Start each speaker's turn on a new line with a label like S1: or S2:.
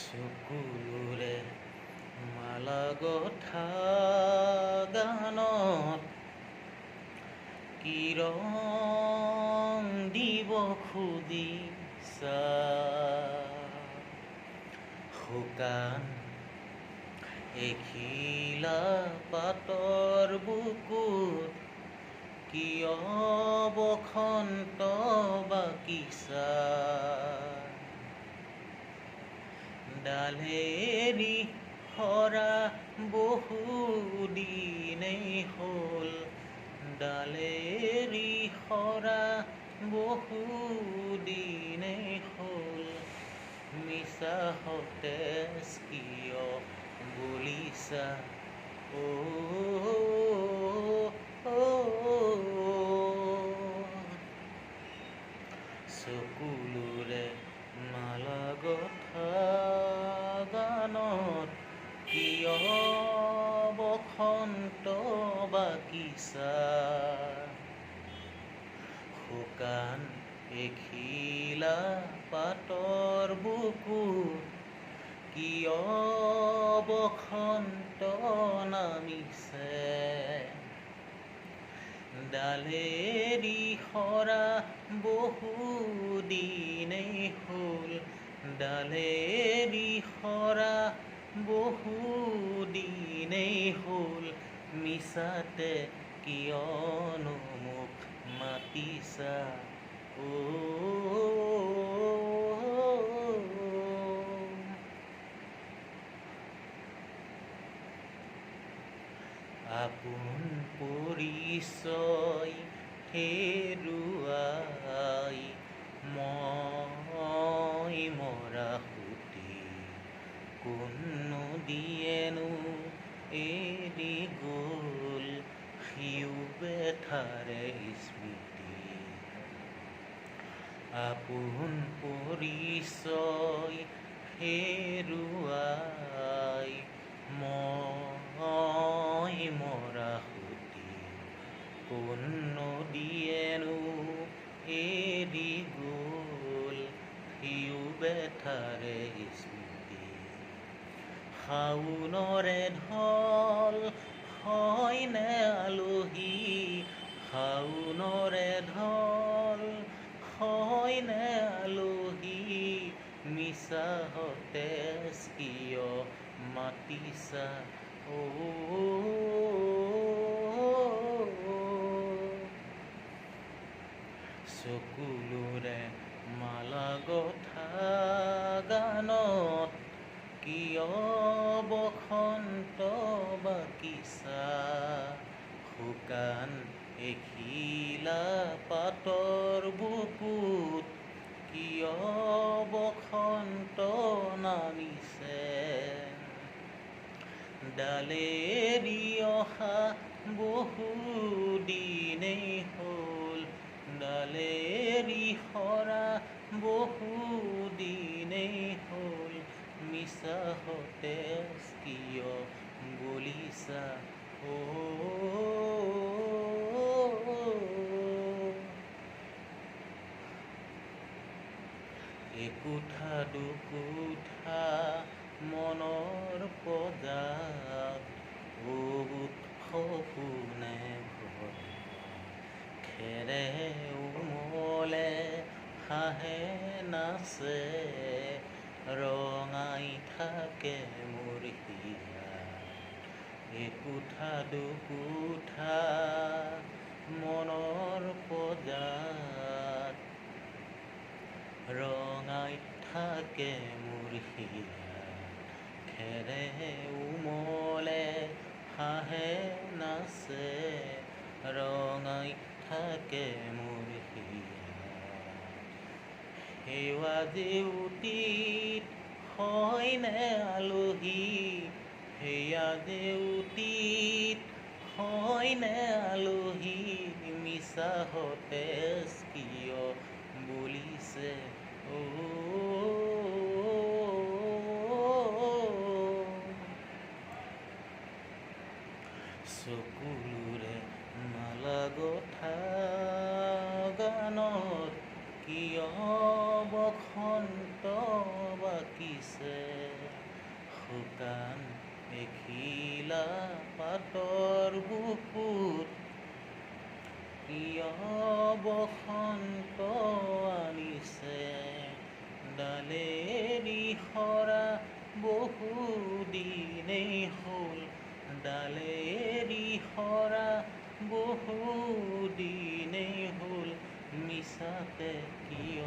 S1: চকুলোৰে মালা গঠা গানত কি ৰং দিব খুজিছা শুকান এখিলা পাতৰ বুকুত কিয় বসন্ত বাকিছা ডালেৰি সৰা বহুদিনেই হ'ল ডালেৰি সৰা বহুদিনেই হ'ল মিছা সতেজ কিয় বুলিছা চকুলোৰে মালা গঠা গানত কিয় বসন্ত বাকিছা শুকান এখিলা পাতৰ বুকুত কিয় বসন্ত নামিছে ডালেৰি সৰা বহুদিনেই হ'ল ডালেৰি সৰা বহুদিনেই হ'ল মিছাতে কিয়নো মোক মাতিছা আপোন পৰিচয় হেৰুৱাই মই মৰা সুতি কোনো দিয়েনো এৰি গ'ল সিও বেথাৰে স্মৃতি আপোন পৰিচয় হেৰুৱাই মই মৰা সুতি কোনো দিয়েনো এৰি গ'ল সিও বেথাৰে স্মৃতি শাওণৰে ঢল হয়নে আলহী শাওণৰে ঢল হয়নে আলহী মিছা সতেজ কিয় মাতিছা চকুলোৰে মালা গঠা গানত কিয় বসন্ত বাকিছা শুকান এখিলা পাতৰ বুকুত কিয় বসন্ত নামিছে ডালেৰি অহা বহুদিনেই হ'ল ডালেৰি সৰা বহুদিনেই হ'ল মিছা সতেজ কিয় বুলিছা একোঠা দুকোঠা মনৰ পজাত বহুত সপোনে ভৰা খেৰে উমলে হাঁহে নাচে ৰঙাই থাকে মোৰ হিয়া একোঠা দুকোঠা মনৰ পজাত ৰঙাই থাকে মোৰ হিয়া খেৰে উমলে হাঁহে নাচে ৰঙাই থাকে মোৰ হিয়া সেৱা দেউতীত হয়নে আলহী সেয়া দেউতীত হয়নে আলহী মিছা সতেজ কিয় বুলিছে চকুলোৰে মালা গঠা গানত কিয় বসন্ত বাকিছে। শুকান এখিলা পাতৰ বুকুত কিয় বসন্ত আনিছে ডালেৰি সৰা বহুদিনেই হ'ল ডালেৰি সৰা বহুদিনেই হ'ল মিছাতে কিয়